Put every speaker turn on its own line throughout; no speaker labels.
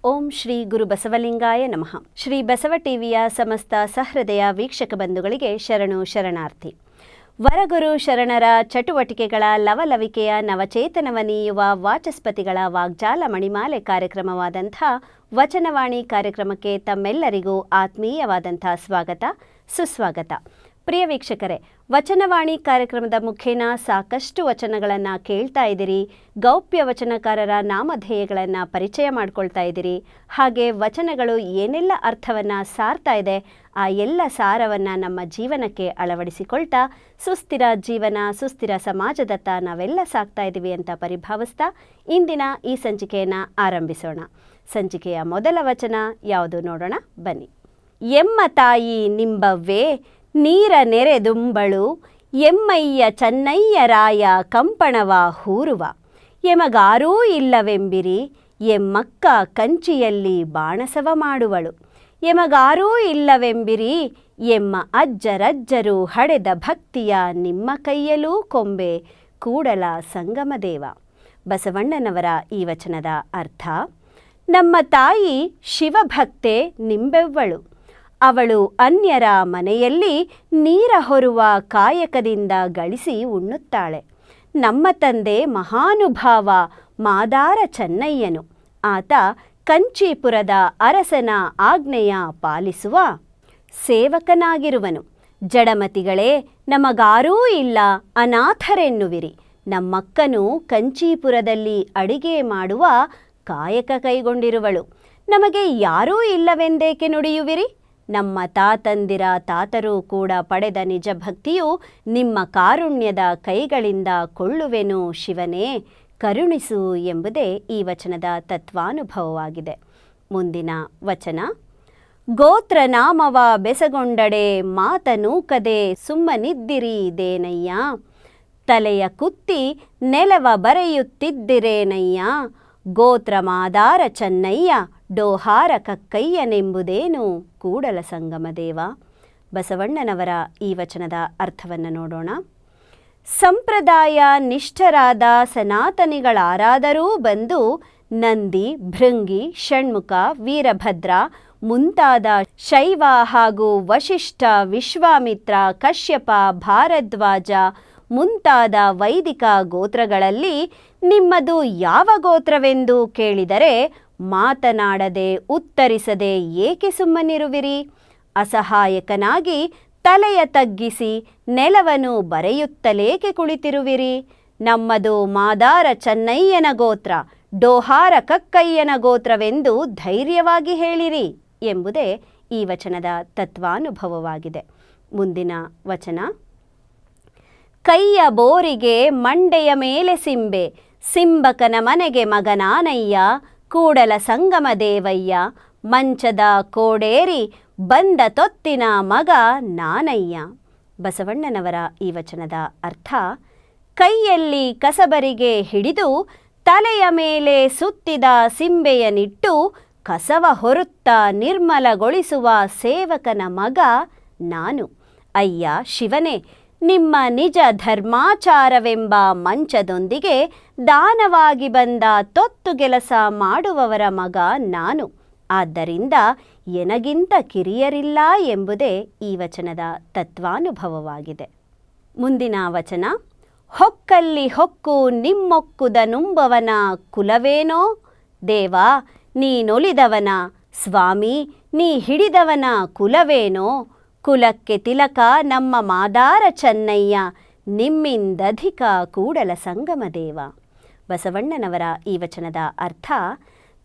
ಓಂ ಶ್ರೀ ಗುರು ಬಸವಲಿಂಗಾಯ ನಮಃ. ಶ್ರೀ ಬಸವ ಟಿವಿಯ ಸಮಸ್ತ ಸಹೃದಯ ವೀಕ್ಷಕ ಬಂಧುಗಳಿಗೆ ಶರಣು ಶರಣಾರ್ಥಿ. ವರಗುರು ಶರಣರ ಚಟುವಟಿಕೆಗಳ ಲವಲವಿಕೆಯ ನವಚೇತನವ ನೀಯುವ ವಾಚಸ್ಪತಿಗಳ ವಾಗ್ಜಾಲ ಮಣಿಮಾಲೆ ಕಾರ್ಯಕ್ರಮವಾದಂಥ ವಚನವಾಣಿ ಕಾರ್ಯಕ್ರಮಕ್ಕೆ ತಮ್ಮೆಲ್ಲರಿಗೂ ಆತ್ಮೀಯವಾದಂಥ ಸ್ವಾಗತ ಸುಸ್ವಾಗತ. ಪ್ರಿಯ ವೀಕ್ಷಕರೇ, ವಚನವಾಣಿ ಕಾರ್ಯಕ್ರಮದ ಮುಖೇನ ಸಾಕಷ್ಟು ವಚನಗಳನ್ನು ಕೇಳ್ತಾ ಇದ್ದೀರಿ. ಗೌಪ್ಯ ವಚನಕಾರರ ನಾಮಧೇಯಗಳನ್ನು ಪರಿಚಯ ಮಾಡ್ಕೊಳ್ತಾ ಇದ್ದೀರಿ. ಹಾಗೆ ವಚನಗಳು ಏನೆಲ್ಲ ಅರ್ಥವನ್ನು ಸಾರ್ತಾ ಇದೆ ಆ ಎಲ್ಲ ಸಾರವನ್ನು ನಮ್ಮ ಜೀವನಕ್ಕೆ ಅಳವಡಿಸಿಕೊಳ್ತಾ ಸುಸ್ಥಿರ ಜೀವನ ಸುಸ್ಥಿರ ಸಮಾಜದತ್ತ ನಾವೆಲ್ಲ ಸಾಗ್ತಾ ಇದ್ದೀವಿ ಅಂತ ಪರಿಭಾವಿಸ್ತಾ ಇಂದಿನ ಈ ಸಂಚಿಕೆಯನ್ನು ಆರಂಭಿಸೋಣ. ಸಂಚಿಕೆಯ ಮೊದಲ ವಚನ ಯಾವುದು ನೋಡೋಣ ಬನ್ನಿ. ಎಮ್ಮ ತಾಯಿ ನಿಂಬವ್ವೇ ನೀರ ನೆರೆದುಂಬಳು, ಎಮ್ಮಯ್ಯ ಚನ್ನಯ್ಯರಾಯ ಕಂಪಣವ ಹೂರುವ, ಎಮಗಾರೂ ಇಲ್ಲವೆಂಬಿರಿ ಎಮ್ಮಕ್ಕ ಕಂಚಿಯಲ್ಲಿ ಬಾಣಸವ ಮಾಡುವಳು, ಎಮಗಾರೂ ಇಲ್ಲವೆಂಬಿರಿ ಎಮ್ಮ ಅಜ್ಜರಜ್ಜರು ಹಡೆದ ಭಕ್ತಿಯ ನಿಮ್ಮ ಕೈಯಲೂ ಕೊಂಬೆ ಕೂಡಲ ಸಂಗಮದೇವ. ಬಸವಣ್ಣನವರ ಈ ವಚನದ ಅರ್ಥ: ನಮ್ಮ ತಾಯಿ ಶಿವಭಕ್ತೆ ನಿಂಬೆವ್ವಳು. ಅವಳು ಅನ್ಯರ ಮನೆಯಲ್ಲಿ ನೀರ ಹೊರುವ ಕಾಯಕದಿಂದ ಗಳಿಸಿ ಉಣ್ಣುತ್ತಾಳೆ. ನಮ್ಮ ತಂದೆ ಮಹಾನುಭಾವ ಮಾದಾರ ಚೆನ್ನಯ್ಯನು. ಆತ ಕಂಚೀಪುರದ ಅರಸನ ಆಜ್ಞೆಯ ಪಾಲಿಸುವ ಸೇವಕನಾಗಿರುವನು. ಜಡಮತಿಗಳೇ, ನಮಗಾರೂ ಇಲ್ಲ ಅನಾಥರೆನ್ನುವಿರಿ. ನಮ್ಮಕ್ಕನು ಕಂಚೀಪುರದಲ್ಲಿ ಅಡಿಗೆ ಮಾಡುವ ಕಾಯಕ ಕೈಗೊಂಡಿರುವಳು. ನಮಗೆ ಯಾರೂ ಇಲ್ಲವೆಂದೇಕೆ ನುಡಿಯುವಿರಿ? ನಮ್ಮ ತಾತಂದಿರ ತಾತರೂ ಕೂಡ ಪಡೆದ ನಿಜ ಭಕ್ತಿಯು ನಿಮ್ಮ ಕಾರುಣ್ಯದ ಕೈಗಳಿಂದ ಕೊಳ್ಳುವೆನು ಶಿವನೇ, ಕರುಣಿಸು ಎಂಬುದೇ ಈ ವಚನದ ತತ್ವಾನುಭವವಾಗಿದೆ. ಮುಂದಿನ ವಚನ: ಗೋತ್ರ ನಾಮವ ಬೆಸಗೊಂಡಡೆ ಮಾತನೂಕದೆ ಸುಮ್ಮನಿದ್ದಿರಿ ದೇನಯ್ಯ, ತಲೆಯ ಕುತ್ತಿ ನೆಲವ ಬರೆಯುತ್ತಿದ್ದಿರೇನಯ್ಯ, ಗೋತ್ರ ಮಾದಾರ ಚೆನ್ನಯ್ಯ ಡೋಹಾರ ಕಕ್ಕಯ್ಯನೆಂಬುದೇನು ಕೂಡಲ ಸಂಗಮದೇವ. ಬಸವಣ್ಣನವರ ಈ ವಚನದ ಅರ್ಥವನ್ನು ನೋಡೋಣ. ಸಂಪ್ರದಾಯ ನಿಷ್ಠರಾದ ಸನಾತನಿಗಳಾರಾದರೂ ಬಂದು ನಂದಿ, ಭೃಂಗಿ, ಷಣ್ಮುಖ, ವೀರಭದ್ರ ಮುಂತಾದ ಶೈವ ಹಾಗೂ ವಶಿಷ್ಠ, ವಿಶ್ವಾಮಿತ್ರ, ಕಶ್ಯಪ, ಭಾರದ್ವಾಜ ಮುಂತಾದ ವೈದಿಕ ಗೋತ್ರಗಳಲ್ಲಿ ನಿಮ್ಮದು ಯಾವ ಗೋತ್ರವೆಂದು ಕೇಳಿದರೆ ಮಾತನಾಡದೆ ಉತ್ತರಿಸದೆ ಏಕೆ ಸುಮ್ಮನಿರುವಿರಿ? ಅಸಹಾಯಕನಾಗಿ ತಲೆಯ ತಗ್ಗಿಸಿ ನೆಲವನ್ನು ಬರೆಯುತ್ತಲೇಕೆ ಕುಳಿತಿರುವಿರಿ? ನಮ್ಮದು ಮಾದಾರ ಚೆನ್ನಯ್ಯನ ಗೋತ್ರ, ಡೋಹಾರ ಕಕ್ಕಯ್ಯನ ಗೋತ್ರವೆಂದು ಧೈರ್ಯವಾಗಿ ಹೇಳಿರಿ ಎಂಬುದೇ ಈ ವಚನದ ತತ್ವಾನುಭವವಾಗಿದೆ. ಮುಂದಿನ ವಚನ: ಕೈಯ ಬೋರಿಗೆ ಮಂಡೆಯ ಮೇಲೆ ಸಿಂಬೆ, ಸಿಂಬಕನ ಮನೆಗೆ ಮಗನಾನಯ್ಯ, ಕೂಡಲ ಸಂಗಮ ದೇವಯ್ಯ, ಮಂಚದ ಕೋಡೇರಿ ಬಂದ ತೊತ್ತಿನ ಮಗ ನಾನಯ್ಯ. ಬಸವಣ್ಣನವರ ಈ ವಚನದ ಅರ್ಥ: ಕೈಯಲ್ಲಿ ಕಸಬರಿಗೆ ಹಿಡಿದು ತಲೆಯ ಮೇಲೆ ಸುತ್ತಿದ ಸಿಂಬೆಯನಿಟ್ಟು ಕಸವ ಹೊರುತ್ತ ನಿರ್ಮಲಗೊಳಿಸುವ ಸೇವಕನ ಮಗ ನಾನು. ಅಯ್ಯ ಶಿವನೇ, ನಿಮ್ಮ ನಿಜ ಧರ್ಮಾಚಾರವೆಂಬ ಮಂಚದೊಂದಿಗೆ ದಾನವಾಗಿ ಬಂದ ತೊತ್ತು ಕೆಲಸ ಮಾಡುವವರ ಮಗ ನಾನು. ಆದ್ದರಿಂದ ಎನಗಿಂತ ಕಿರಿಯರಿಲ್ಲ ಎಂಬುದೇ ಈ ವಚನದ ತತ್ವಾನುಭವವಾಗಿದೆ. ಮುಂದಿನ ವಚನ: ಹೊಕ್ಕಲ್ಲಿ ಹೊಕ್ಕು ನಿಮ್ಮೊಕ್ಕುದ ನುಂಬವನ ಕುಲವೇನೋ ದೇವ, ನೀನೊಲಿದವನ ಸ್ವಾಮಿ ನೀ ಹಿಡಿದವನ ಕುಲವೇನೋ, ಕುಲಕ್ಕೆ ತಿಲಕ ನಮ್ಮ ಮಾದಾರ ಚೆನ್ನಯ್ಯ, ನಿಮ್ಮಿಂದಧಿಕ ಕೂಡಲ ಸಂಗಮದೇವ. ಬಸವಣ್ಣನವರ ಈ ವಚನದ ಅರ್ಥ: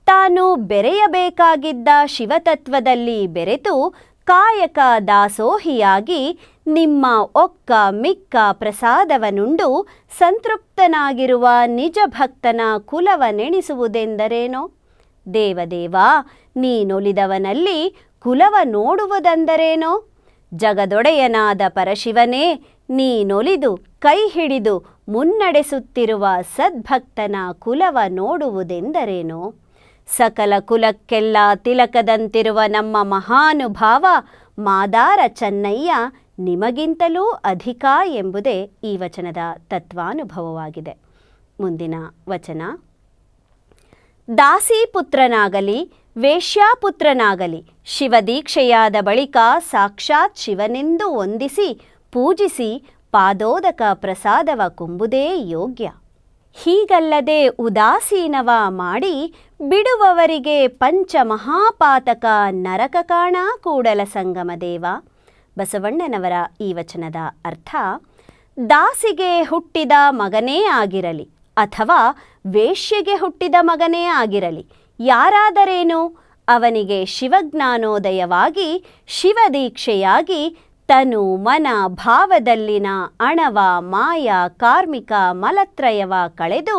ತಾನು ಬೆರೆಯಬೇಕಾಗಿದ್ದ ಶಿವತತ್ವದಲ್ಲಿ ಬೆರೆತು ಕಾಯಕ ದಾಸೋಹಿಯಾಗಿ ನಿಮ್ಮ ಒಕ್ಕ ಮಿಕ್ಕ ಪ್ರಸಾದವನುಂಡು ಸಂತೃಪ್ತನಾಗಿರುವ ನಿಜ ಭಕ್ತನ ಕುಲವ ನೆನೆಸುವುದೆಂದರೇನೋ? ದೇವದೇವ, ನೀನೊಲಿದವನಲ್ಲಿ ಕುಲವ ನೋಡುವುದೆಂದರೇನೋ? ಜಗದೊಡೆಯನಾದ ಪರಶಿವನೇ, ನೀನೊಲಿದು ಕೈ ಹಿಡಿದು ಮುನ್ನಡೆಸುತ್ತಿರುವ ಸದ್ಭಕ್ತನ ಕುಲವ ನೋಡುವುದೆಂದರೇನೋ? ಸಕಲ ಕುಲಕ್ಕೆಲ್ಲ ತಿಲಕದಂತಿರುವ ನಮ್ಮ ಮಹಾನುಭಾವ ಮಾದಾರ ಚೆನ್ನಯ್ಯ ನಿಮಗಿಂತಲೂ ಅಧಿಕ ಎಂಬುದೇ ಈ ವಚನದ ತತ್ವಾನುಭವವಾಗಿದೆ. ಮುಂದಿನ ವಚನ: ದಾಸಿಪುತ್ರನಾಗಲಿ ವೇಶ್ಯಾಪುತ್ರನಾಗಲಿ ಶಿವದೀಕ್ಷೆಯಾದ ಬಳಿಕ ಸಾಕ್ಷಾತ್ ಶಿವನೆಂದು ವಂದಿಸಿ ಪೂಜಿಸಿ ಪಾದೋದಕ ಪ್ರಸಾದವ ಕೊಂಬುದೇ ಯೋಗ್ಯ. ಹೀಗಲ್ಲದೆ ಉದಾಸೀನವ ಮಾಡಿ ಬಿಡುವವರಿಗೆ ಪಂಚಮಹಾಪಾತಕ ನರಕ ಕಾಣ ಕೂಡಲ ಸಂಗಮ ದೇವ. ಬಸವಣ್ಣನವರ ಈ ವಚನದ ಅರ್ಥ: ದಾಸಿಗೆ ಹುಟ್ಟಿದ ಮಗನೇ ಆಗಿರಲಿ ಅಥವಾ ವೇಶ್ಯೆಗೆ ಹುಟ್ಟಿದ ಮಗನೇ ಆಗಿರಲಿ, ಯಾರಾದರೇನು ಅವನಿಗೆ ಶಿವಜ್ಞಾನೋದಯವಾಗಿ ಶಿವದೀಕ್ಷೆಯಾಗಿ ತನು ಮನ ಭಾವದಲ್ಲಿನ ಅಣವ ಮಾಯ ಕಾರ್ಮಿಕ ಮಲತ್ರಯವ ಕಳೆದು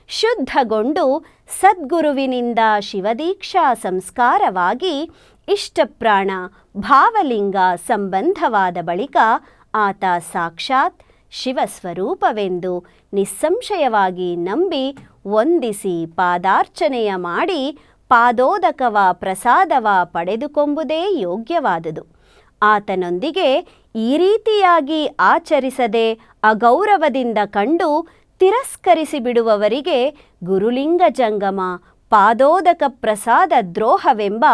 ಶುದ್ಧಗೊಂಡು ಸದ್ಗುರುವಿನಿಂದ ಶಿವದೀಕ್ಷಾ ಸಂಸ್ಕಾರವಾಗಿ ಇಷ್ಟಪ್ರಾಣ ಭಾವಲಿಂಗ ಸಂಬಂಧವಾದ ಬಳಿಕ ಆತ ಸಾಕ್ಷಾತ್ ಶಿವಸ್ವರೂಪವೆಂದು ನಿಸ್ಸಂಶಯವಾಗಿ ನಂಬಿ ವಂದಿಸಿ ಪಾದಾರ್ಚನೆಯ ಮಾಡಿ ಪಾದೋದಕವ ಪ್ರಸಾದವ ಪಡೆದುಕೊಂಬುದೇ ಯೋಗ್ಯವಾದುದು. ಆತನೊಂದಿಗೆ ಈ ರೀತಿಯಾಗಿ ಆಚರಿಸದೆ ಅಗೌರವದಿಂದ ಕಂಡು ತಿರಸ್ಕರಿಸಿ ಬಿಡುವವರಿಗೆ ಗುರುಲಿಂಗ ಜಂಗಮ ಪಾದೋದಕ ಪ್ರಸಾದ ದ್ರೋಹವೆಂಬ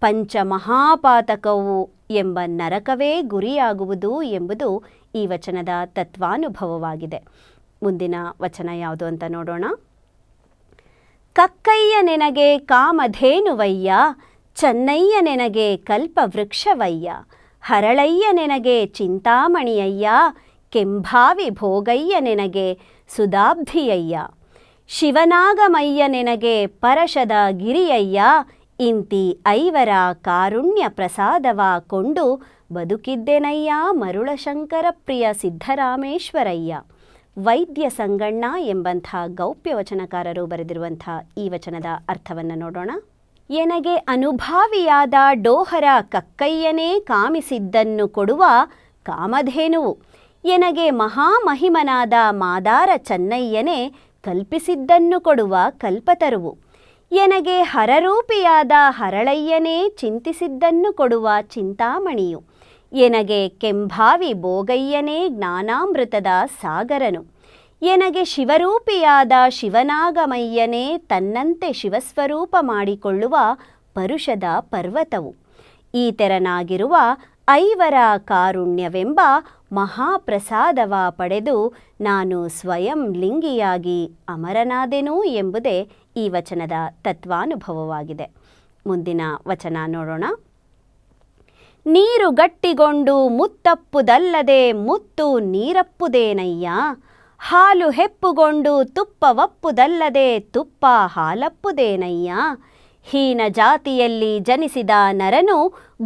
ಪಂಚಮಹಾಪಾತಕವು ಎಂಬ ನರಕವೇ ಗುರಿಯಾಗುವುದು ಎಂಬುದು ಈ ವಚನದ ತತ್ವಾನುಭವವಾಗಿದೆ. ಮುಂದಿನ ವಚನ ಯಾವುದು ಅಂತ ನೋಡೋಣ. ಕಕ್ಕಯ್ಯ ನೆನಗೆ ಕಾಮಧೇನುವಯ್ಯ, ಚೆನ್ನಯ್ಯ ನೆನಗೆ ಕಲ್ಪವೃಕ್ಷವಯ್ಯ, ಹರಳಯ್ಯ ನೆನಗೆ ಚಿಂತಾಮಣಿಯಯ್ಯ, ಕೆಂಭಾವಿ ಭೋಗಯ್ಯ ನೆನಗೆ ಸುಧಾಬ್ಧಿಯಯ್ಯ, ಶಿವನಾಗಮಯ್ಯ ನೆನಗೆ ಪರಶದ ಗಿರಿಯಯ್ಯ, ಇಂತಿ ಐವರ ಕಾರುಣ್ಯ ಪ್ರಸಾದವ ಕೊಂಡು ಬದುಕಿದ್ದೆನಯ್ಯ ಮರುಳಶಂಕರ ಪ್ರಿಯ ಸಿದ್ಧರಾಮೇಶ್ವರಯ್ಯ. ವೈದ್ಯ ಸಂಗಣ್ಣ ಎಂಬಂಥ ಗೌಪ್ಯ ವಚನಕಾರರು ಬರೆದಿರುವಂಥ ಈ ವಚನದ ಅರ್ಥವನ್ನು ನೋಡೋಣ. ಎನಗೆ ಅನುಭಾವಿಯಾದ ಡೋಹರ ಕಕ್ಕಯ್ಯನೇ ಕಾಮಿಸಿದ್ದನ್ನು ಕೊಡುವ ಕಾಮಧೇನುವು, ಎನಗೆ ಮಹಾಮಹಿಮನಾದ ಮಾದಾರ ಚೆನ್ನಯ್ಯನೇ ಕಲ್ಪಿಸಿದ್ದನ್ನು ಕೊಡುವ ಕಲ್ಪತರುವು, ಎನಗೆ ಹರರೂಪಿಯಾದ ಹರಳಯ್ಯನೇ ಚಿಂತಿಸಿದ್ದನ್ನು ಕೊಡುವ ಚಿಂತಾಮಣಿಯು, ಎನಗೆ ಕೆಂಭಾವಿ ಭೋಗಯ್ಯನೇ ಜ್ಞಾನಾಮೃತದ ಸಾಗರನು, ಎನಗೆ ಶಿವರೂಪಿಯಾದ ಶಿವನಾಗಮಯ್ಯನೇ ತನ್ನಂತೆ ಶಿವಸ್ವರೂಪ ಮಾಡಿಕೊಳ್ಳುವ ಪರುಷದ ಪರ್ವತವು, ಈ ತೆರನಾಗಿರುವ ಐವರ ಕಾರುಣ್ಯವೆಂಬ ಮಹಾಪ್ರಸಾದವ ಪಡೆದು ನಾನು ಸ್ವಯಂ ಲಿಂಗಿಯಾಗಿ ಅಮರನಾದೆನು ಎಂಬುದೇ ಈ ವಚನದ ತತ್ವಾನುಭವವಾಗಿದೆ. ಮುಂದಿನ ವಚನ ನೋಡೋಣ. ನೀರು ಗಟ್ಟಿಗೊಂಡು ಮುತ್ತಪ್ಪುದಲ್ಲದೆ ಮುತ್ತು ನೀರಪ್ಪುದೇನಯ್ಯ, ಹಾಲು ಹೆಪ್ಪುಗೊಂಡು ತುಪ್ಪವಪ್ಪುದಲ್ಲದೆ ತುಪ್ಪ ಹಾಲಪ್ಪುದೇನಯ್ಯ, ಹೀನ ಜಾತಿಯಲ್ಲಿ ಜನಿಸಿದ ನರನು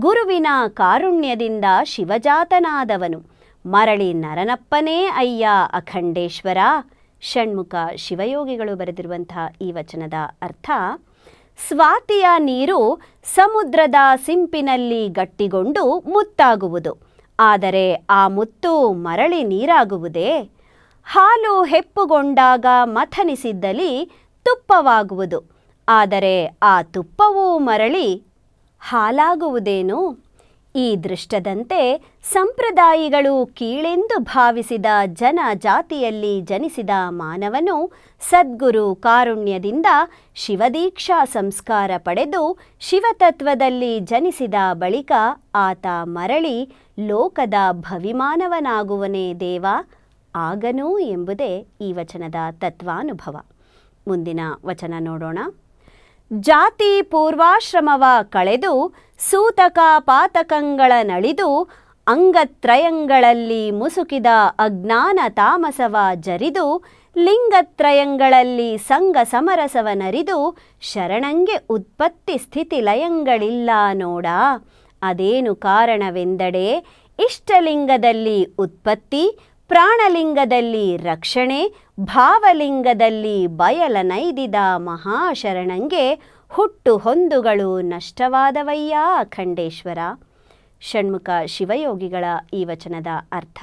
ಗುರುವಿನ ಕಾರುಣ್ಯದಿಂದ ಶಿವಜಾತನಾದವನು, ಮರಳಿ ನರನಪ್ಪನೇ ಅಯ್ಯ ಅಖಂಡೇಶ್ವರ. ಷಣ್ಮುಖ ಶಿವಯೋಗಿಗಳು ಬರೆದಿರುವಂಥ ಈ ವಚನದ ಅರ್ಥ: ಸ್ವಾತಿಯ ನೀರು ಸಮುದ್ರದ ಸಿಂಪಿನಲ್ಲಿ ಗಟ್ಟಿಗೊಂಡು ಮುತ್ತಾಗುವುದು, ಆದರೆ ಆ ಮುತ್ತು ಮರಳಿ ನೀರಾಗುವುದೇ? ಹಾಲು ಹೆಪ್ಪುಗೊಂಡಾಗ ಮಥನಿಸಿದ್ದಲ್ಲಿ ತುಪ್ಪವಾಗುವುದು, ಆದರೆ ಆ ತುಪ್ಪವೂ ಮರಳಿ ಹಾಲಾಗುವುದೇನು? ಈ ದೃಷ್ಟದಂತೆ ಸಂಪ್ರದಾಯಿಗಳು ಕೀಳೆಂದು ಭಾವಿಸಿದ ಜಾತಿಯಲ್ಲಿ ಜನಿಸಿದ ಮಾನವನು ಸದ್ಗುರು ಕಾರುಣ್ಯದಿಂದ ಶಿವದೀಕ್ಷಾ ಸಂಸ್ಕಾರ ಪಡೆದು ಶಿವತತ್ವದಲ್ಲಿ ಜನಿಸಿದ ಬಳಿಕ ಆತ ಮರಳಿ ಲೋಕದ ಭವಿಮಾನವನಾಗುವನೇ ದೇವ, ಆಗನೂ ಎಂಬುದೇ ಈ ವಚನದ ತತ್ವಾನುಭವ. ಮುಂದಿನ ವಚನ ನೋಡೋಣ. ಜಾತಿ ಪೂರ್ವಾಶ್ರಮವ ಕಳೆದು ಸೂತಕ ಪಾತಕಗಳ ನಳಿದು ಅಂಗತ್ರಯಗಳಲ್ಲಿ ಮುಸುಕಿದ ಅಜ್ಞಾನ ತಾಮಸವ ಜರಿದು ಲಿಂಗತ್ರಯಗಳಲ್ಲಿ ಸಂಗ ಸಮರಸವ ನರಿದು ಶರಣಂಗೆ ಉತ್ಪತ್ತಿ ಸ್ಥಿತಿ ಲಯಗಳಿಲ್ಲ ನೋಡ, ಅದೇನು ಕಾರಣವೆಂದಡೆ ಇಷ್ಟಲಿಂಗದಲ್ಲಿ ಉತ್ಪತ್ತಿ, ಪ್ರಾಣಲಿಂಗದಲ್ಲಿ ರಕ್ಷಣೆ, ಭಾವಲಿಂಗದಲ್ಲಿ ಬಯಲನೈದಿದ ಮಹಾಶರಣಂಗೆ ಹುಟ್ಟು ಹೊಂದುಗಳು ನಷ್ಟವಾದವಯ್ಯ ಅಖಂಡೇಶ್ವರ. ಷಣ್ಮುಖ ಶಿವಯೋಗಿಗಳ ಈ ವಚನದ ಅರ್ಥ: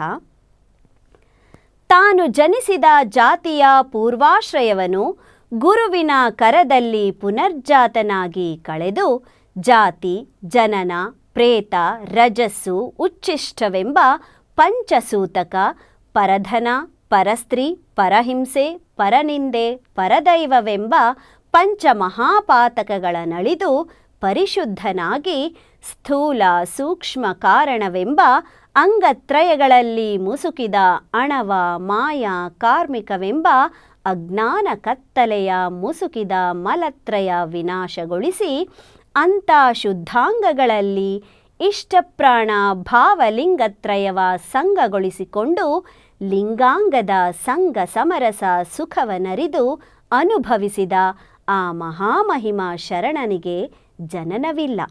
ತಾನು ಜನಿಸಿದ ಜಾತಿಯ ಪೂರ್ವಾಶ್ರಯವನ್ನು ಗುರುವಿನ ಕರದಲ್ಲಿ ಪುನರ್ಜಾತನಾಗಿ ಕಳೆದು ಜಾತಿ, ಜನನ, ಪ್ರೇತ, ರಜಸ್ಸು, ಉಚ್ಚಿಷ್ಟವೆಂಬ ಪಂಚಸೂತಕ, ಪರಧನ, ಪರಸ್ತ್ರೀ, ಪರಹಿಂಸೆ, ಪರನಿಂದೆ, ಪರದೈವವೆಂಬ ಪಂಚಮಹಾಪಾತಕಗಳ ನಳಿದು ಪರಿಶುದ್ಧನಾಗಿ ಸ್ಥೂಲ ಸೂಕ್ಷ್ಮ ಕಾರಣವೆಂಬ ಅಂಗತ್ರಯಗಳಲ್ಲಿ ಮುಸುಕಿದ ಅಣವ ಮಾಯ ಕಾರ್ಮಿಕವೆಂಬ ಅಜ್ಞಾನ ಕತ್ತಲೆಯ ಮುಸುಕಿದ ಮಲತ್ರಯ ವಿನಾಶಗೊಳಿಸಿ ಅಂಥ ಶುದ್ಧಾಂಗಗಳಲ್ಲಿ ಇಷ್ಟಪ್ರಾಣ ಭಾವಲಿಂಗತ್ರಯವ ಸಂಗಗೊಳಿಸಿಕೊಂಡು ಲಿಂಗಾಂಗದ ಸಂಗ ಸಮರಸ ಸುಖವನರಿದು ಅನುಭವಿಸಿದ ಆ ಮಹಾಮಹಿಮ ಶರಣನಿಗೆ ಜನನವಿಲ್ಲ.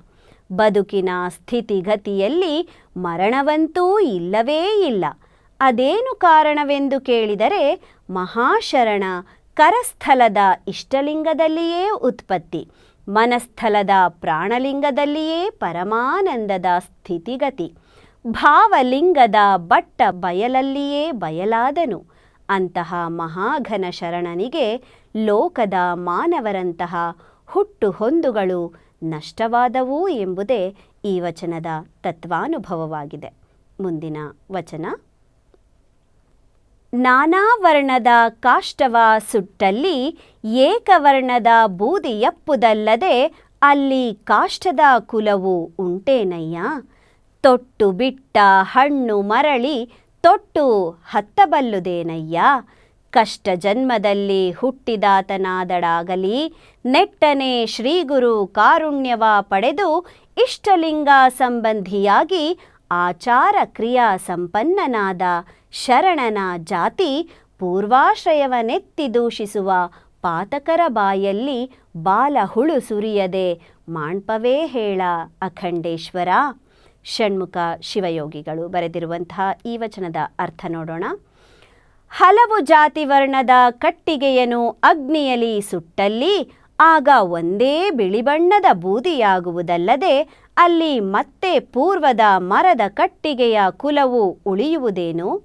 ಬದುಕಿನ ಸ್ಥಿತಿಗತಿಯಲ್ಲಿ ಮರಣವಂತೂ ಇಲ್ಲವೇ ಇಲ್ಲ. ಅದೇನು ಕಾರಣವೆಂದು ಕೇಳಿದರೆ ಮಹಾಶರಣ ಕರಸ್ಥಲದ ಇಷ್ಟಲಿಂಗದಲ್ಲಿಯೇ ಉತ್ಪತ್ತಿ, ಮನಸ್ಥಲದ ಪ್ರಾಣಲಿಂಗದಲ್ಲಿಯೇ ಪರಮಾನಂದದ ಸ್ಥಿತಿಗತಿ, ಭಾವಲಿಂಗದ ಬಟ್ಟ ಬಯಲಲ್ಲಿಯೇ ಬಯಲಾದನು. ಅಂತಹ ಮಹಾಘನ ಶರಣನಿಗೆ ಲೋಕದ ಮಾನವರಂತಹ ಹುಟ್ಟು ಹೊಂದುಗಳು ನಷ್ಟವಾದವು ಎಂಬುದೇ ಈ ವಚನದ ತತ್ವಾನುಭವವಾಗಿದೆ. ಮುಂದಿನ ವಚನ. ನಾನಾ ವರ್ಣದ ಕಾಷ್ಟವ ಸುಟ್ಟಲ್ಲಿ ಏಕವರ್ಣದ ಬೂದಿಯಪ್ಪುದಲ್ಲದೆ ಅಲ್ಲಿ ಕಾಷ್ಟದ ಕುಲವು ಉಂಟೇನಯ್ಯ. ತೊಟ್ಟು ಬಿಟ್ಟ ಹಣ್ಣು ಮರಳಿ ತೊಟ್ಟು ಹತ್ತಬಲ್ಲುದೇನಯ್ಯ. ಕಷ್ಟ ಜನ್ಮದಲ್ಲಿ ಹುಟ್ಟಿದಾತನಾದಡಾಗಲಿ ನೆಟ್ಟನೆ ಶ್ರೀಗುರು ಕಾರುಣ್ಯವ ಪಡೆದು ಇಷ್ಟಲಿಂಗ ಸಂಬಂಧಿಯಾಗಿ ಆಚಾರ ಕ್ರಿಯಾ ಸಂಪನ್ನನಾದ ಶರಣನ ಜಾತಿ ಪೂರ್ವಾಶ್ರಯವನೆತ್ತಿ ದೂಷಿಸುವ ಪಾತಕರ ಬಾಯಲ್ಲಿ ಬಾಲ ಹುಳು ಸುರಿಯದೆ ಮಾಣ್ಪವೇ ಹೇಳ ಅಖಂಡೇಶ್ವರ. ಷಣ್ಮುಖ ಶಿವಯೋಗಿಗಳು ಬರೆದಿರುವಂತಹ ಈ ವಚನದ ಅರ್ಥ ನೋಡೋಣ. ಹಲವು ಜಾತಿ ವರ್ಣದ ಕಟ್ಟಿಗೆಯನ್ನು ಅಗ್ನಿಯಲ್ಲಿ ಸುಟ್ಟಲ್ಲಿ ಆಗ ಒಂದೇ ಬಿಳಿ ಬಣ್ಣದ ಬೂದಿಯಾಗುವುದಲ್ಲದೆ ಅಲ್ಲಿ ಮತ್ತೆ ಪೂರ್ವದ ಮರದ ಕಟ್ಟಿಗೆಯ ಕುಲವು ಉಳಿಯುವುದೇನು?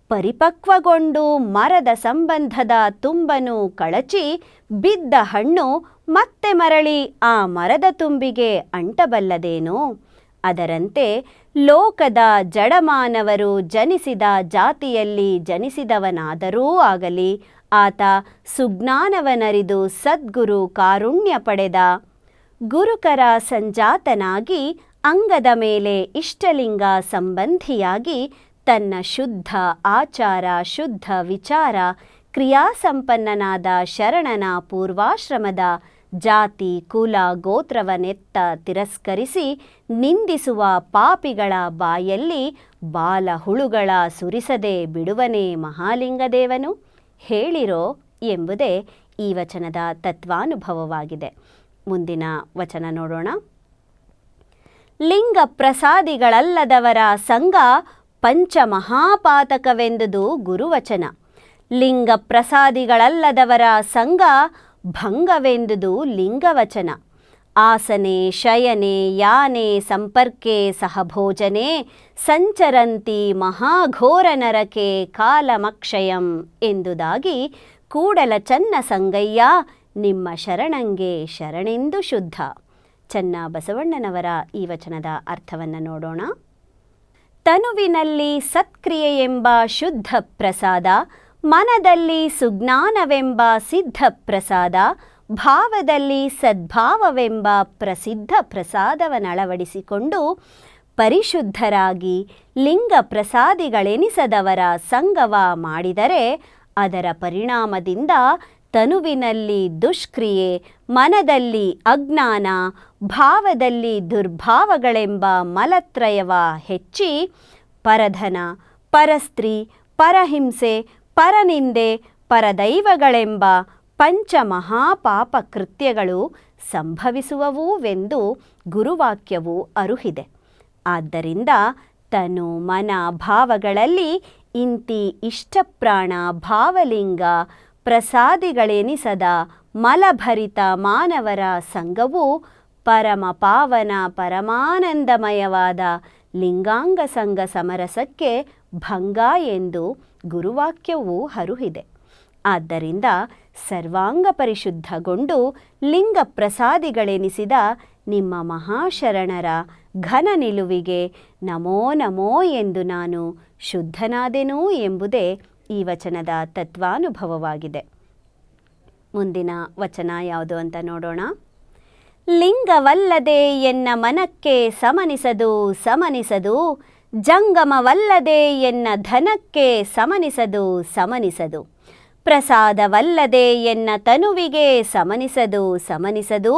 ಪರಿಪಕ್ವಗೊಂಡು ಮರದ ಸಂಬಂಧದ ತುಂಬನು ಕಳಚಿ ಬಿದ್ದ ಹಣ್ಣು ಮತ್ತೆ ಮರಳಿ ಆ ಮರದ ತುಂಬಿಗೆ ಅಂಟಬಲ್ಲದೇನು? ಅದರಂತೆ ಲೋಕದ ಜಡಮಾನವರು ಜನಿಸಿದ ಜಾತಿಯಲ್ಲಿ ಜನಿಸಿದವನಾದರೂ ಆಗಲಿ ಆತ ಸುಜ್ಞಾನವನರಿದು ಸದ್ಗುರು ಕಾರುಣ್ಯ ಪಡೆದ ಗುರುಕರ ಸಂಜಾತನಾಗಿ ಅಂಗದ ಮೇಲೆ ಇಷ್ಟಲಿಂಗ ಸಂಬಂಧಿಯಾಗಿ ತನ್ನ ಶುದ್ಧ ಆಚಾರ ಶುದ್ಧ ವಿಚಾರ ಕ್ರಿಯಾಸಂಪನ್ನನಾದ ಶರಣನ ಪೂರ್ವಾಶ್ರಮದ ಜಾತಿ ಕುಲ ಗೋತ್ರವನೆತ್ತ ತಿರಸ್ಕರಿಸಿ ನಿಂದಿಸುವ ಪಾಪಿಗಳ ಬಾಯಲ್ಲಿ ಬಾಲ ಹುಳುಗಳ ಸುರಿಸದೆ ಬಿಡುವನೇ ಮಹಾಲಿಂಗದೇವನು? ಹೇಳಿರೋ ಎಂಬುದೇ ಈ ವಚನದ ತತ್ವಾನುಭವವಾಗಿದೆ. ಮುಂದಿನ ವಚನ ನೋಡೋಣ. ಲಿಂಗ ಪ್ರಸಾದಿಗಳಲ್ಲದವರ ಸಂಘ ಪಂಚಮಹಾಪಾತಕವೆಂದುದು ಗುರುವಚನ. ಲಿಂಗ ಪ್ರಸಾದಿಗಳಲ್ಲದವರ ಸಂಘ ಭಂಗವೆಂದುದು ಲಿಂಗವಚನ. ಆಸನೆ ಶಯನೆ ಯಾನೆ ಸಂಪರ್ಕೆ ಸಹಭೋಜನೆ ಸಂಚರಂತಿ ಮಹಾಘೋರ ನರಕೆ ಕಾಲಮಕ್ಷಯಂ ಎಂದುದಾಗಿ ಕೂಡಲ ಚನ್ನ ಸಂಗಯ್ಯ ನಿಮ್ಮ ಶರಣಂಗೆ ಶರಣೆಂದು ಶುದ್ಧ. ಚನ್ನ ಬಸವಣ್ಣನವರ ಈ ವಚನದ ಅರ್ಥವನ್ನು ನೋಡೋಣ. ತನುವಿನಲ್ಲಿ ಸತ್ಕ್ರಿಯೆ ಎಂಬ ಶುದ್ಧ ಪ್ರಸಾದ, ಮನದಲ್ಲಿ ಸುಜ್ಞಾನವೆಂಬ ಸಿದ್ಧ ಪ್ರಸಾದ, ಭಾವದಲ್ಲಿ ಸದ್ಭಾವವೆಂಬ ಪ್ರಸಿದ್ಧ ಪ್ರಸಾದವನ್ನಳವಡಿಸಿಕೊಂಡು ಪರಿಶುದ್ಧರಾಗಿ ಲಿಂಗ ಪ್ರಸಾದಿಗಳೆನಿಸದವರ ಸಂಗವ ಮಾಡಿದರೆ ಅದರ ಪರಿಣಾಮದಿಂದ ತನುವಿನಲ್ಲಿ ದುಷ್ಕ್ರಿಯೆ, ಮನದಲ್ಲಿ ಅಜ್ಞಾನ, ಭಾವದಲ್ಲಿ ದುರ್ಭಾವಗಳೆಂಬ ಮಲತ್ರಯವ ಹೆಚ್ಚಿ ಪರಧನ, ಪರಸ್ತ್ರೀ, ಪರಹಿಂಸೆ, ಪರನಿಂದೆ, ಪರದೈವಗಳೆಂಬ ಪಂಚಮಹಾಪಾಪ ಕೃತ್ಯಗಳು ಸಂಭವಿಸುವವುವೆಂದು ಗುರುವಾಕ್ಯವು ಅರುಹಿದೆ. ಆದ್ದರಿಂದ ತನು ಮನ ಭಾವಗಳಲ್ಲಿ ಇಂತಿ ಇಷ್ಟಪ್ರಾಣ ಭಾವಲಿಂಗ ಪ್ರಸಾದಿಗಳೆನಿಸದ ಮಲಭರಿತ ಮಾನವರ ಸಂಘವು ಪರಮ ಪಾವನ ಪರಮಾನಂದಮಯವಾದ ಲಿಂಗಾಂಗ ಸಂಘ ಸಮರಸಕ್ಕೆ ಭಂಗ ಎಂದು ಗುರುವಾಕ್ಯವೂ ಹರುಹಿದೆ. ಆದ್ದರಿಂದ ಸರ್ವಾಂಗ ಪರಿಶುದ್ಧಗೊಂಡು ಲಿಂಗ ಪ್ರಸಾದಿಗಳೆನಿಸಿದ ನಿಮ್ಮ ಮಹಾಶರಣರ ಘನ ನಿಲುವಿಗೆ ನಮೋ ನಮೋ ಎಂದು ನಾನು ಶುದ್ಧನಾದೆನು ಎಂಬುದೇ ಈ ವಚನದ ತತ್ವಾನುಭವವಾಗಿದೆ. ಮುಂದಿನ ವಚನ ಯಾವುದು ಅಂತ ನೋಡೋಣ. ಲಿಂಗವಲ್ಲದೆ ಎನ್ನ ಮನಕ್ಕೆ ಸಮನಿಸದು ಸಮನಿಸದು, ಜಂಗಮವಲ್ಲದೆ ಎನ್ನ ಧನಕ್ಕೆ ಸಮನಿಸದು ಸಮನಿಸದು, ಪ್ರಸಾದವಲ್ಲದೆ ಎನ್ನ ತನುವಿಗೆ ಸಮನಿಸದು ಸಮನಿಸದು,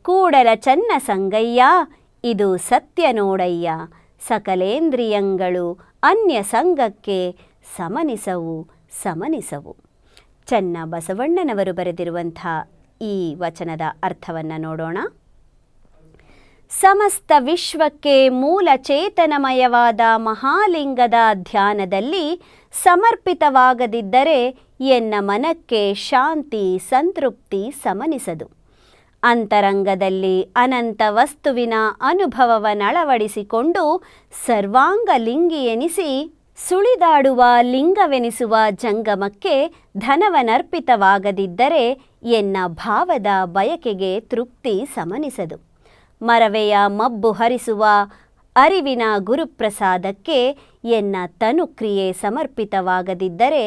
ಕೂಡಲ ಚನ್ನ ಸಂಗಯ್ಯ ಇದು ಸತ್ಯ ನೋಡಯ್ಯ, ಸಕಲೇಂದ್ರಿಯಂಗಳು ಅನ್ಯ ಸಂಗಕ್ಕೆ ಸಮನಿಸವು ಸಮನಿಸವು. ಚನ್ನ ಬಸವಣ್ಣನವರು ಬರೆದಿರುವಂಥ ಈ ವಚನದ ಅರ್ಥವನ್ನು ನೋಡೋಣ. ಸಮಸ್ತ ವಿಶ್ವಕ್ಕೆ ಮೂಲ ಚೇತನಮಯವಾದ ಮಹಾಲಿಂಗದ ಧ್ಯಾನದಲ್ಲಿ ಸಮರ್ಪಿತವಾಗದಿದ್ದರೆ ಎನ್ನ ಮನಕ್ಕೆ ಶಾಂತಿ ಸಂತೃಪ್ತಿ ಸಮನಿಸದು. ಅಂತರಂಗದಲ್ಲಿ ಅನಂತ ವಸ್ತುವಿನ ಅನುಭವವನ್ನಳವಡಿಸಿಕೊಂಡು ಸರ್ವಾಂಗ ಲಿಂಗಿ ಎನಿಸಿ ಸುಳಿದಾಡುವ ಲಿಂಗವೆನಿಸುವ ಜಂಗಮಕ್ಕೆ ಧನವನರ್ಪಿತವಾಗದಿದ್ದರೆ ಎನ್ನ ಭಾವದ ಬಯಕೆಗೆ ತೃಪ್ತಿ ಸಮನಿಸದು. ಮರವೆಯ ಮಬ್ಬು ಹರಿಸುವ ಅರಿವಿನ ಗುರುಪ್ರಸಾದಕ್ಕೆ ಎನ್ನ ತನುಕ್ರಿಯೆ ಸಮರ್ಪಿತವಾಗದಿದ್ದರೆ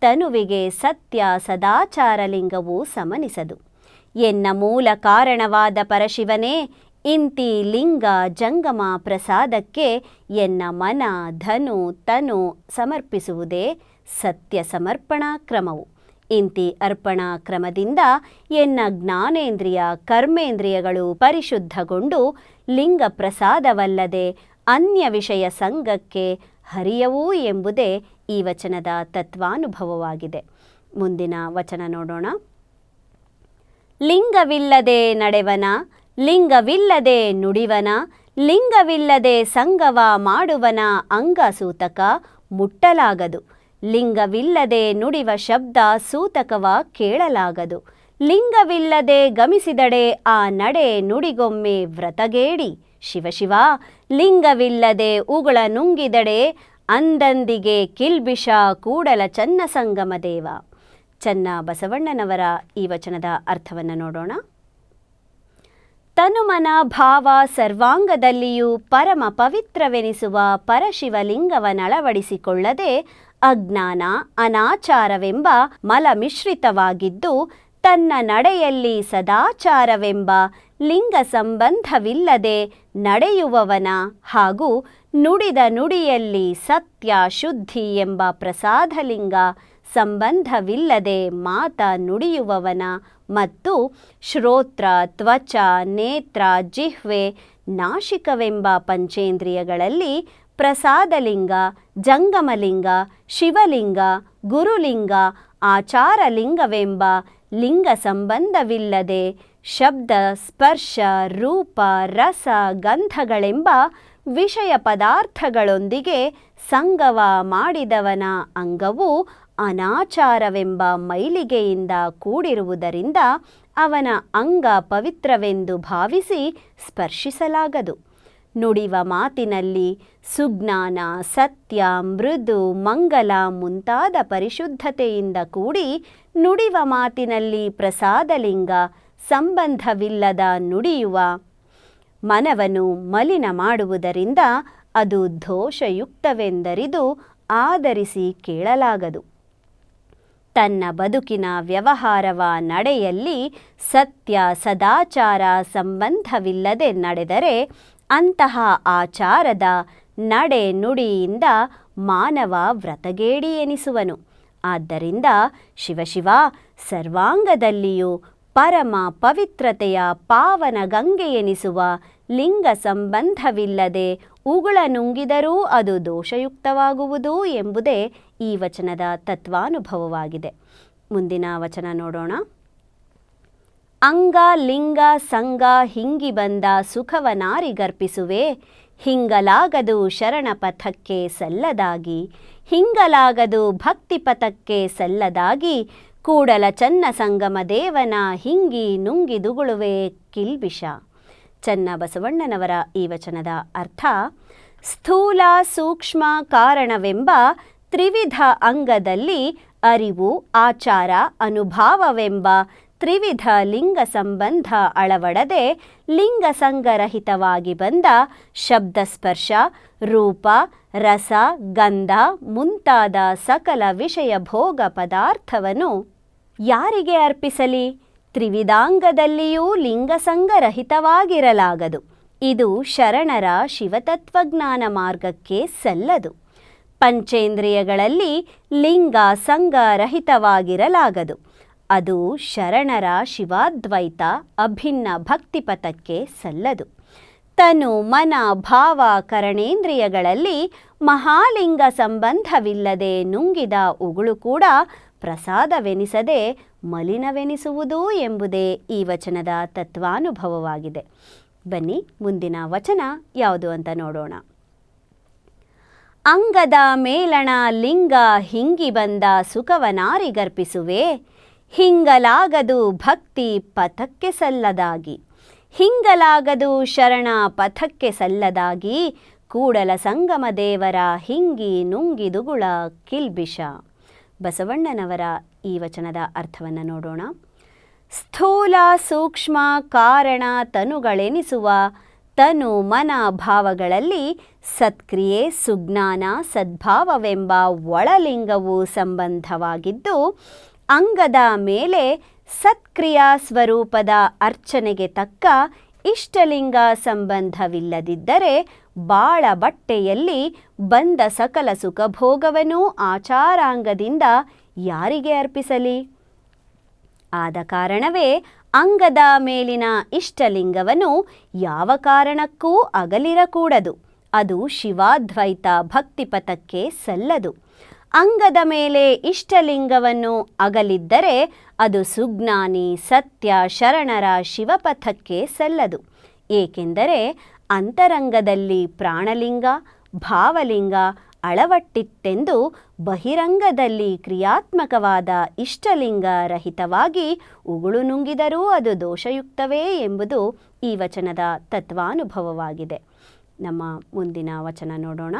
ತನುವಿಗೆ ಸತ್ಯ ಸದಾಚಾರ ಲಿಂಗವು ಸಮನಿಸದು. ಎನ್ನ ಮೂಲ ಕಾರಣವಾದ ಪರಶಿವನೇ ಇಂತಿ ಲಿಂಗ ಜಂಗಮ ಪ್ರಸಾದಕ್ಕೆ ಎನ್ನ ಮನ ಧನು ತನು ಸಮರ್ಪಿಸುವುದೇ ಸತ್ಯ ಸಮರ್ಪಣಾ ಕ್ರಮವು. ಇಂತಿ ಅರ್ಪಣಾ ಕ್ರಮದಿಂದ ಎನ್ನ ಜ್ಞಾನೇಂದ್ರಿಯ ಕರ್ಮೇಂದ್ರಿಯಗಳು ಪರಿಶುದ್ಧಗೊಂಡು ಲಿಂಗ ಪ್ರಸಾದವಲ್ಲದೆ ಅನ್ಯ ವಿಷಯ ಸಂಘಕ್ಕೆ ಹರಿಯವು ಎಂಬುದೇ ಈ ವಚನದ ತತ್ವಾನುಭವವಾಗಿದೆ. ಮುಂದಿನ ವಚನ ನೋಡೋಣ. ಲಿಂಗವಿಲ್ಲದೆ ನಡೆವನ, ಲಿಂಗವಿಲ್ಲದೆ ನುಡಿವನ, ಲಿಂಗವಿಲ್ಲದೆ ಸಂಗವ ಮಾಡುವನ ಅಂಗ ಸೂತಕ ಮುಟ್ಟಲಾಗದು. ಲಿಂಗವಿಲ್ಲದೆ ನುಡಿವ ಶಬ್ದ ಸೂತಕವ ಕೇಳಲಾಗದು. ಲಿಂಗವಿಲ್ಲದೆ ಗಮಿಸಿದಡೆ ಆ ನಡೆ ನುಡಿಗೊಮ್ಮೆ ವ್ರತಗೇಡಿ. ಶಿವಶಿವ ಲಿಂಗವಿಲ್ಲದೆ ಉಗುಳ ನುಂಗಿದಡೆ ಅಂದಂದಿಗೆ ಕಿಲ್ಬಿಷ ಕೂಡಲ ಚನ್ನ ಸಂಗಮ ದೇವ. ಚನ್ನ ಬಸವಣ್ಣನವರ ಈ ವಚನದ ಅರ್ಥವನ್ನು ನೋಡೋಣ. ತನುಮನ ಭಾವ ಸರ್ವಾಂಗದಲ್ಲಿಯೂ ಪರಮ ಪವಿತ್ರವೆನಿಸುವ ಪರಶಿವಲಿಂಗವನ್ನಳವಡಿಸಿಕೊಳ್ಳದೆ ಅಜ್ಞಾನ ಅನಾಚಾರವೆಂಬ ಮಲ ಮಿಶ್ರಿತವಾಗಿದ್ದು ತನ್ನ ನಡೆಯಲ್ಲಿ ಸದಾಚಾರವೆಂಬ ಲಿಂಗ ಸಂಬಂಧವಿಲ್ಲದೆ ನಡೆಯುವವನ ಹಾಗೂ ನುಡಿದ ನುಡಿಯಲ್ಲಿ ಸತ್ಯ ಶುದ್ಧಿ ಎಂಬ ಪ್ರಸಾದಲಿಂಗ ಸಂಬಂಧವಿಲ್ಲದೆ ಮಾತ ನುಡಿಯುವವನ ಮತ್ತು ಶ್ರೋತ್ರ ತ್ವಚ ನೇತ್ರ ಜಿಹ್ವೆ ನಾಶಿಕವೆಂಬ ಪಂಚೇಂದ್ರಿಯಗಳಲ್ಲಿ ಪ್ರಸಾದಲಿಂಗ ಜಂಗಮಲಿಂಗ ಶಿವಲಿಂಗ ಗುರುಲಿಂಗ ಆಚಾರಲಿಂಗವೆಂಬ ಲಿಂಗ ಸಂಬಂಧವಿಲ್ಲದೆ ಶಬ್ದ ಸ್ಪರ್ಶ ರೂಪ ರಸ ಗಂಧಗಳೆಂಬ ವಿಷಯ ಪದಾರ್ಥಗಳೊಂದಿಗೆ ಸಂಗವ ಮಾಡಿದವನ ಅಂಗವು ಅನಾಚಾರವೆಂಬ ಮೈಲಿಗೆಯಿಂದ ಕೂಡಿರುವುದರಿಂದ ಅವನ ಅಂಗ ಪವಿತ್ರವೆಂದು ಭಾವಿಸಿ ಸ್ಪರ್ಶಿಸಲಾಗದು. ನುಡಿವ ಮಾತಿನಲ್ಲಿ ಸುಜ್ಞಾನ ಸತ್ಯ ಮೃದು ಮಂಗಲ ಮುಂತಾದ ಪರಿಶುದ್ಧತೆಯಿಂದ ಕೂಡಿ ನುಡಿವ ಮಾತಿನಲ್ಲಿ ಪ್ರಸಾದಲಿಂಗ ಸಂಬಂಧವಿಲ್ಲದ ನುಡಿಯುವ ಮನವನ್ನು ಮಲಿನ ಮಾಡುವುದರಿಂದ ಅದು ದೋಷಯುಕ್ತವೆಂದರಿದು ಆದರಿಸಿ ಕೇಳಲಾಗದು. ತನ್ನ ಬದುಕಿನ ವ್ಯವಹಾರವ ನಡೆಯಲ್ಲಿ ಸತ್ಯ ಸದಾಚಾರ ಸಂಬಂಧವಿಲ್ಲದೆ ನಡೆದರೆ ಅಂತಹ ಆಚಾರದ ನಡೆ ನುಡಿಯಿಂದ ಮಾನವ ವ್ರತಗೇಡಿ ಎನಿಸುವನು. ಆದ್ದರಿಂದ ಶಿವಶಿವ ಸರ್ವಾಂಗದಲ್ಲಿಯೂ ಪರಮ ಪವಿತ್ರತೆಯ ಪಾವನ ಗಂಗೆ ಎನಿಸುವ ಲಿಂಗ ಸಂಬಂಧವಿಲ್ಲದೆ ಉಗುಳ ನುಂಗಿದರೂ ಅದು ದೋಷಯುಕ್ತವಾಗುವುದು ಎಂಬುದೇ ಈ ವಚನದ ತತ್ವಾನುಭವವಾಗಿದೆ. ಮುಂದಿನ ವಚನ ನೋಡೋಣ. ಅಂಗ ಲಿಂಗ ಸಂಗ ಹಿಂಗಿ ಬಂದ ಸುಖವನಾರಿಗರ್ಪಿಸುವೆ, ಹಿಂಗಲಾಗದು ಶರಣ ಪಥಕ್ಕೆ ಸಲ್ಲದಾಗಿ, ಹಿಂಗಲಾಗದು ಭಕ್ತಿ ಪಥಕ್ಕೆ ಸಲ್ಲದಾಗಿ, ಕೂಡಲ ಚನ್ನ ಸಂಗಮ ದೇವನ ಹಿಂಗಿ ನುಂಗಿದುಗುಳುವೆ ಕಿಲ್ಬಿಷ. ಚನ್ನ ಬಸವಣ್ಣನವರ ಈ ವಚನದ ಅರ್ಥ: ಸ್ಥೂಲ ಸೂಕ್ಷ್ಮ ಕಾರಣವೆಂಬ ತ್ರಿವಿಧ ಅಂಗದಲ್ಲಿ ಅರಿವು ಆಚಾರ ಅನುಭಾವವೆಂಬ ತ್ರಿವಿಧ ಲಿಂಗ ಸಂಬಂಧ ಅಳವಡದೆ ಲಿಂಗ ಸಂಗರಹಿತವಾಗಿ ಬಂದ ಶಬ್ದಸ್ಪರ್ಶ ರೂಪ ರಸ ಗಂಧ ಮುಂತಾದ ಸಕಲ ವಿಷಯ ಭೋಗ ಪದಾರ್ಥವನ್ನು ಯಾರಿಗೆ ಅರ್ಪಿಸಲಿ? ತ್ರಿವಿಧಾಂಗದಲ್ಲಿಯೂ ಲಿಂಗಸಂಗರಹಿತವಾಗಿರಲಾಗದು. ಇದು ಶರಣರ ಶಿವತತ್ವಜ್ಞಾನ ಮಾರ್ಗಕ್ಕೆ ಸಲ್ಲದು. ಪಂಚೇಂದ್ರಿಯಗಳಲ್ಲಿ ಲಿಂಗ ಸಂಗರಹಿತವಾಗಿರಲಾಗದು. ಅದು ಶರಣರ ಶಿವಾದ್ವೈತ ಅಭಿನ್ನ ಭಕ್ತಿಪಥಕ್ಕೆ ಸಲ್ಲದು. ತನು ಮನ ಭಾವ ಕರಣೇಂದ್ರಿಯಗಳಲ್ಲಿ ಮಹಾಲಿಂಗ ಸಂಬಂಧವಿಲ್ಲದೆ ನುಂಗಿದ ಉಗುಳು ಕೂಡ ಪ್ರಸಾದವೆನಿಸದೆ ಮಲಿನವೆನಿಸುವುದು ಎಂಬುದೇ ಈ ವಚನದ ತತ್ವಾನುಭವವಾಗಿದೆ. ಬನ್ನಿ ಮುಂದಿನ ವಚನ ಯಾವುದು ಅಂತ ನೋಡೋಣ. ಅಂಗದ ಮೇಲಣ ಲಿಂಗ ಹಿಂಗಿ ಬಂದ ಸುಖವನಾರಿಗರ್ಪಿಸುವೆ, ಹಿಂಗಲಾಗದು ಭಕ್ತಿ ಪಥಕ್ಕೆ ಸಲ್ಲದಾಗಿ. ಹಿಂಗಲಾಗದು ಶರಣ ಪಥಕ್ಕೆ ಸಲ್ಲದಾಗಿ, ಕೂಡಲ ಸಂಗಮ ದೇವರ ಹಿಂಗಿ ನುಂಗಿದುಗುಳ ಕಿಲ್ಬಿಷ. ಬಸವಣ್ಣನವರ ಈ ವಚನದ ಅರ್ಥವನ್ನು ನೋಡೋಣ. ಸ್ಥೂಲ ಸೂಕ್ಷ್ಮ ಕಾರಣ ತನುಗಳೆನಿಸುವ ತನು ಮನ ಭಾವಗಳಲ್ಲಿ ಸತ್ಕ್ರಿಯೆ ಸುಜ್ಞಾನ ಸದ್ಭಾವವೆಂಬ ಒಳಲಿಂಗವು ಸಂಬಂಧವಾಗಿದ್ದು, ಅಂಗದ ಮೇಲೆ ಸತ್ಕ್ರಿಯಾ ಸ್ವರೂಪದ ಅರ್ಚನೆಗೆ ತಕ್ಕ ಇಷ್ಟಲಿಂಗ ಸಂಬಂಧವಿಲ್ಲದಿದ್ದರೆ ಬಾಳ ಬಟ್ಟೆಯಲ್ಲಿ ಬಂದ ಸಕಲ ಸುಖಭೋಗವನ್ನೂ ಆಚಾರಾಂಗದಿಂದ ಯಾರಿಗೆ ಅರ್ಪಿಸಲಿ? ಆದ ಕಾರಣವೇ ಅಂಗದ ಮೇಲಿನ ಇಷ್ಟಲಿಂಗವನ್ನು ಯಾವ ಕಾರಣಕ್ಕೂ ಅಗಲಿರಕೂಡದು. ಅದು ಶಿವಾದ್ವೈತ ಭಕ್ತಿಪಥಕ್ಕೆ ಸಲ್ಲದು. ಅಂಗದ ಮೇಲೆ ಇಷ್ಟಲಿಂಗವನ್ನು ಅಗಲಿದ್ದರೆ ಅದು ಸುಜ್ಞಾನಿ ಸತ್ಯ ಶರಣರ ಶಿವಪಥಕ್ಕೆ ಸಲ್ಲದು. ಏಕೆಂದರೆ ಅಂತರಂಗದಲ್ಲಿ ಪ್ರಾಣಲಿಂಗ ಭಾವಲಿಂಗ ಅಳವಟ್ಟಿತ್ತೆಂದು ಬಹಿರಂಗದಲ್ಲಿ ಕ್ರಿಯಾತ್ಮಕವಾದ ಇಷ್ಟಲಿಂಗ ರಹಿತವಾಗಿ ಉಗುಳು ನುಂಗಿದರೂ ಅದು ದೋಷಯುಕ್ತವೇ ಎಂಬುದು ಈ ವಚನದ ತತ್ವಾನುಭವವಾಗಿದೆ. ನಮ್ಮ ಮುಂದಿನ ವಚನ ನೋಡೋಣ.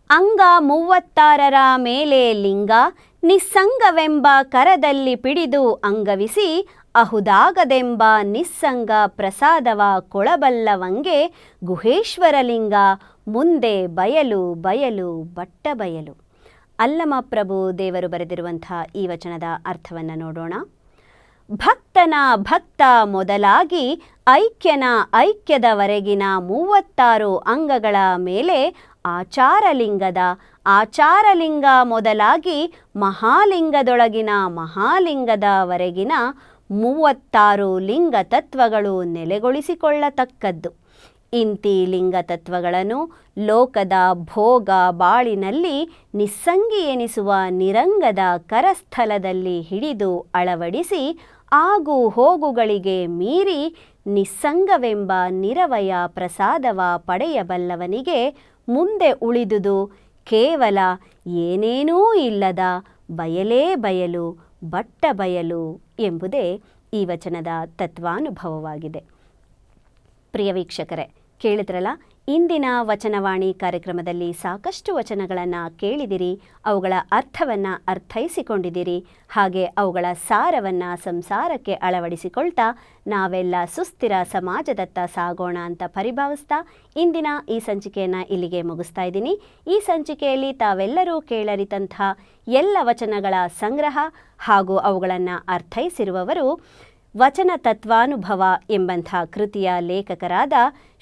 ಅಂಗ 36ರ ಮೇಲೆ ಲಿಂಗ ನಿಸ್ಸಂಗವೆಂಬ ಕರದಲ್ಲಿ ಪಿಡಿದು ಅಂಗವಿಸಿ ಅಹುದಾಗದೆಂಬ ನಿಸ್ಸಂಗ ಪ್ರಸಾದವ ಕೊಳಬಲ್ಲವಂಗೆ ಗುಹೇಶ್ವರಲಿಂಗ ಮುಂದೆ ಬಯಲು ಬಯಲು ಬಟ್ಟ ಬಯಲು. ಅಲ್ಲಮಪ್ರಭು ದೇವರು ಬರೆದಿರುವಂಥ ಈ ವಚನದ ಅರ್ಥವನ್ನು ನೋಡೋಣ. ಭಕ್ತನ ಭಕ್ತ ಮೊದಲಾಗಿ ಐಕ್ಯನ ಐಕ್ಯದವರೆಗಿನ 36 ಅಂಗಗಳ ಮೇಲೆ ಆಚಾರಲಿಂಗ ಮೊದಲಾಗಿ ಮಹಾಲಿಂಗದೊಳಗಿನ ಮಹಾಲಿಂಗದವರೆಗಿನ 36 ಲಿಂಗ ತತ್ವಗಳು ನೆಲೆಗೊಳಿಸಿಕೊಳ್ಳತಕ್ಕದ್ದು. ಇಂತಿ ಲಿಂಗ ತತ್ವಗಳನ್ನು ಲೋಕದ ಭೋಗ ಬಾಳಿನಲ್ಲಿ ನಿಸ್ಸಂಗಿ ಎನಿಸುವ ನಿರಂಗದ ಕರಸ್ಥಲದಲ್ಲಿ ಹಿಡಿದು ಅಳವಡಿಸಿ ಆಗು ಹೋಗುಗಳಿಗೆ ಮೀರಿ ನಿಸ್ಸಂಗವೆಂಬ ನಿರವಯ ಪ್ರಸಾದವ ಪಡೆಯಬಲ್ಲವನಿಗೆ ಮುಂದೆ ಉಳಿದುದು ಕೇವಲ ಏನೇನೂ ಇಲ್ಲದ ಬಯಲೇ ಬಯಲು ಬಟ್ಟ ಬಯಲು ಎಂಬುದೇ ಈ ವಚನದ ತತ್ವಾನುಭವವಾಗಿದೆ. ಪ್ರಿಯ ವೀಕ್ಷಕರೇ, ಕೇಳಿದ್ರಲ್ಲ, ಇಂದಿನ ವಚನವಾಣಿ ಕಾರ್ಯಕ್ರಮದಲ್ಲಿ ಸಾಕಷ್ಟು ವಚನಗಳನ್ನು ಕೇಳಿದಿರಿ, ಅವುಗಳ ಅರ್ಥವನ್ನು ಅರ್ಥೈಸಿಕೊಂಡಿದ್ದೀರಿ, ಹಾಗೆ ಅವುಗಳ ಸಾರವನ್ನು ಸಂಸಾರಕ್ಕೆ ಅಳವಡಿಸಿಕೊಳ್ತಾ ನಾವೆಲ್ಲ ಸುಸ್ಥಿರ ಸಮಾಜದತ್ತ ಸಾಗೋಣ ಅಂತ ಪರಿಭಾವಿಸ್ತಾ ಇಂದಿನ ಈ ಸಂಚಿಕೆಯನ್ನು ಇಲ್ಲಿಗೆ ಮುಗಿಸ್ತಾ ಇದ್ದೀನಿ. ಈ ಸಂಚಿಕೆಯಲ್ಲಿ ತಾವೆಲ್ಲರೂ ಕೇಳರಿತಂಥ ಎಲ್ಲ ವಚನಗಳ ಸಂಗ್ರಹ ಹಾಗೂ ಅವುಗಳನ್ನು ಅರ್ಥೈಸಿರುವವರು ವಚನ ತತ್ವಾನುಭವ ಎಂಬಂಥ ಕೃತಿಯ ಲೇಖಕರಾದ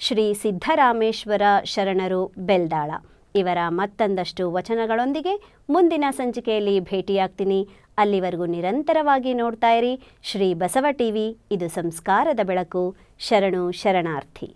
ಶ್ರೀ ಸಿದ್ದರಾಮೇಶ್ವರ ಶರಣರು ಬೆಲ್ದಾಳ. ಇವರ ಮತ್ತೊಂದಷ್ಟು ವಚನಗಳೊಂದಿಗೆ ಮುಂದಿನ ಸಂಚಿಕೆಯಲ್ಲಿ ಭೇಟಿಯಾಗ್ತೀನಿ. ಅಲ್ಲಿವರೆಗೂ ನಿರಂತರವಾಗಿ ನೋಡ್ತಾ ಇರಿ ಶ್ರೀ ಬಸವ ಟಿವಿ. ಇದು ಸಂಸ್ಕಾರದ ಬೆಳಕು. ಶರಣು ಶರಣಾರ್ಥಿ.